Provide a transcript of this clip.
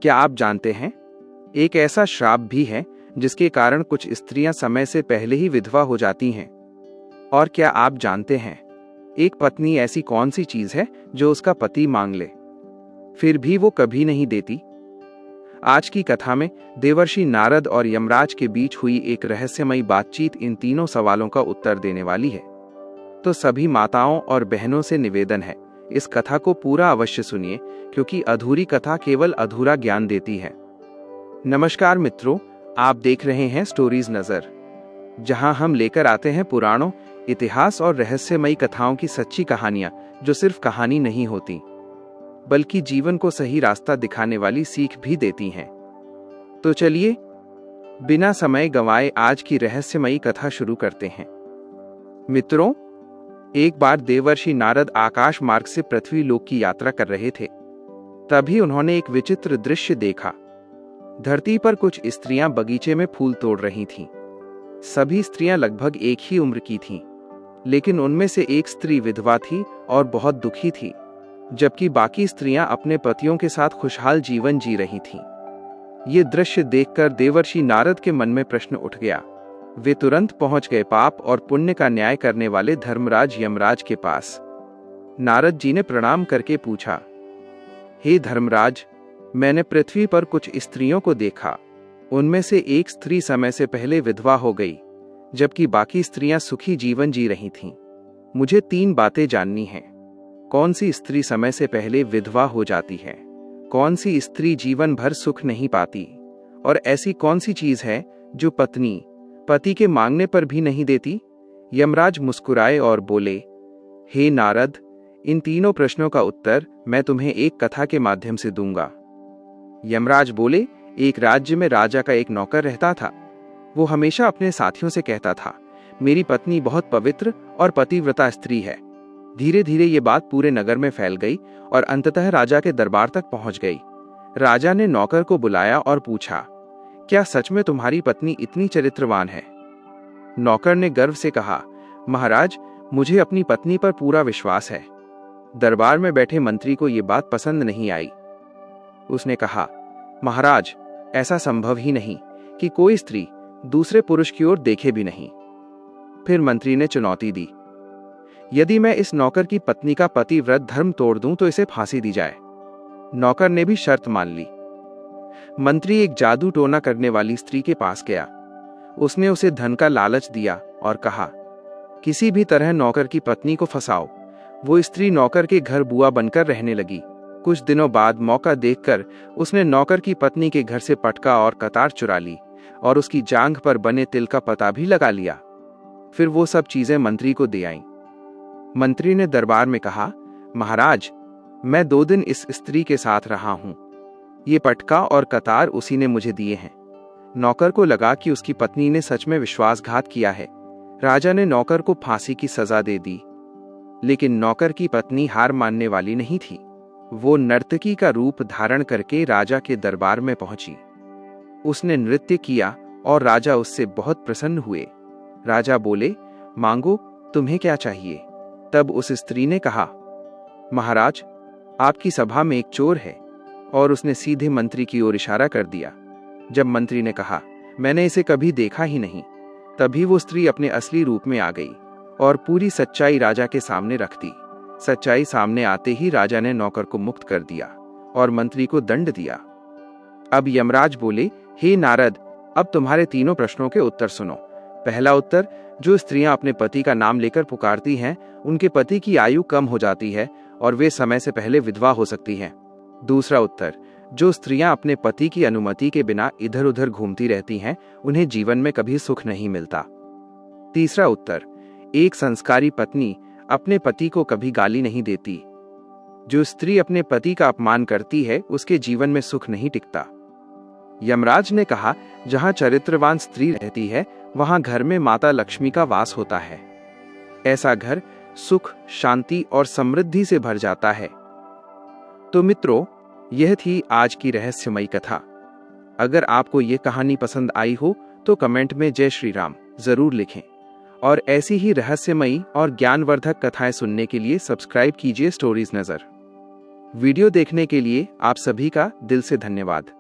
क्या आप जानते हैं, एक ऐसा श्राप भी है जिसके कारण कुछ स्त्रियां समय से पहले ही विधवा हो जाती हैं। और क्या आप जानते हैं, एक पत्नी ऐसी कौन सी चीज है जो उसका पति मांग ले फिर भी वो कभी नहीं देती। आज की कथा में देवर्षि नारद और यमराज के बीच हुई एक रहस्यमयी बातचीत इन तीनों सवालों का उत्तर देने वाली है। तो सभी माताओं और बहनों से निवेदन है, इस कथा को पूरा अवश्य सुनिए, क्योंकि अधूरी कथा केवल अधूरा ज्ञान देती है। नमस्कार मित्रों, आप देख रहे हैं स्टोरीज नजर, जहां हम लेकर आते हैं पुराणों, इतिहास और रहस्यमयी कथाओं की सच्ची कहानियां, जो सिर्फ कहानी नहीं होती बल्कि जीवन को सही रास्ता दिखाने वाली सीख भी देती हैं। तो चलिए बिना समय गंवाए आज की रहस्यमयी कथा शुरू करते हैं। मित्रों, एक बार देवर्षि नारद आकाश मार्ग से पृथ्वी लोक की यात्रा कर रहे थे। तभी उन्होंने एक विचित्र दृश्य देखा। धरती पर कुछ स्त्रियां बगीचे में फूल तोड़ रही थीं। सभी स्त्रियां लगभग एक ही उम्र की थीं, लेकिन उनमें से एक स्त्री विधवा थी और बहुत दुखी थी, जबकि बाकी स्त्रियां अपने पतियों के साथ खुशहाल जीवन जी रही थीं। ये दृश्य देखकर देवर्षि नारद के मन में प्रश्न उठ गया। वे तुरंत पहुंच गए पाप और पुण्य का न्याय करने वाले धर्मराज यमराज के पास। नारद जी ने प्रणाम करके पूछा, हे धर्मराज, मैंने पृथ्वी पर कुछ स्त्रियों को देखा। उनमें से एक स्त्री समय से पहले विधवा हो गई, जबकि बाकी स्त्रियां सुखी जीवन जी रही थीं। मुझे 3 बातें जाननी हैं। कौन सी स्त्री समय से पहले विधवा हो जाती है? कौन सी स्त्री जीवन भर सुख नहीं पाती? और ऐसी कौन सी चीज है जो पत्नी पति के मांगने पर भी नहीं देती? यमराज मुस्कुराए और बोले, हे नारद, इन तीनों प्रश्नों का उत्तर मैं तुम्हें एक कथा के माध्यम से दूंगा। यमराज बोले, एक राज्य में राजा का एक नौकर रहता था। वो हमेशा अपने साथियों से कहता था, मेरी पत्नी बहुत पवित्र और पतिव्रता स्त्री है। धीरे धीरे ये बात पूरे नगर में फैल गई और अंततः राजा के दरबार तक पहुंच गई। राजा ने नौकर को बुलाया और पूछा, क्या सच में तुम्हारी पत्नी इतनी चरित्रवान है? नौकर ने गर्व से कहा, महाराज, मुझे अपनी पत्नी पर पूरा विश्वास है। दरबार में बैठे मंत्री को ये बात पसंद नहीं आई। उसने कहा, महाराज, ऐसा संभव ही नहीं कि कोई स्त्री दूसरे पुरुष की ओर देखे भी नहीं। फिर मंत्री ने चुनौती दी, यदि मैं इस नौकर की पत्नी का पतिव्रत धर्म तोड़ दूं तो इसे फांसी दी जाए। नौकर ने भी शर्त मान ली। मंत्री एक जादू टोना करने वाली स्त्री के पास गया। उसने उसे धन का लालच दिया और कहा, किसी भी तरह नौकर की पत्नी को फंसाओ। वो स्त्री नौकर के घर बुआ बनकर रहने लगी। कुछ दिनों बाद मौका देखकर उसने नौकर की पत्नी के घर से पटका और कतार चुरा ली और उसकी जांघ पर बने तिल का पता भी लगा लिया। फिर वो सब चीजें मंत्री को दे आईं। मंत्री ने दरबार में कहा, महाराज, मैं 2 दिन इस स्त्री के साथ रहा हूं। ये पटका और कतार उसी ने मुझे दिए हैं। नौकर को लगा कि उसकी पत्नी ने सच में विश्वासघात किया है। राजा ने नौकर को फांसी की सजा दे दी। लेकिन नौकर की पत्नी हार मानने वाली नहीं थी। वो नर्तकी का रूप धारण करके राजा के दरबार में पहुंची। उसने नृत्य किया और राजा उससे बहुत प्रसन्न हुए। राजा बोले, मांगो, तुम्हें क्या चाहिए? तब उस स्त्री ने कहा, महाराज, आपकी सभा में एक चोर है। और उसने सीधे मंत्री की ओर इशारा कर दिया। जब मंत्री ने कहा, मैंने इसे कभी देखा ही नहीं, तभी वो स्त्री अपने असली रूप में आ गई और पूरी सच्चाई राजा के सामने रख दी। सच्चाई सामने आते ही राजा ने नौकर को मुक्त कर दिया और मंत्री को दंड दिया। अब यमराज बोले, हे नारद, अब तुम्हारे तीनों प्रश्नों के उत्तर सुनो। पहला उत्तर, जो स्त्रियां अपने पति का नाम लेकर पुकारती हैं, उनके पति की आयु कम हो जाती है और वे समय से पहले विधवा हो सकती हैं। दूसरा उत्तर, जो स्त्रियां अपने पति की अनुमति के बिना इधर उधर घूमती रहती हैं, उन्हें जीवन में कभी सुख नहीं मिलता। तीसरा उत्तर, एक संस्कारी पत्नी अपने पति को कभी गाली नहीं देती। जो स्त्री अपने पति का अपमान करती है, उसके जीवन में सुख नहीं टिकता। यमराज ने कहा, जहां चरित्रवान स्त्री रहती है, वहां घर में माता लक्ष्मी का वास होता है। ऐसा घर सुख, शांति और समृद्धि से भर जाता है। तो मित्रों, यह थी आज की रहस्यमयी कथा। अगर आपको यह कहानी पसंद आई हो तो कमेंट में जय श्री राम जरूर लिखें और ऐसी ही रहस्यमयी और ज्ञानवर्धक कथाएं सुनने के लिए सब्सक्राइब कीजिए स्टोरीज नजर। वीडियो देखने के लिए आप सभी का दिल से धन्यवाद।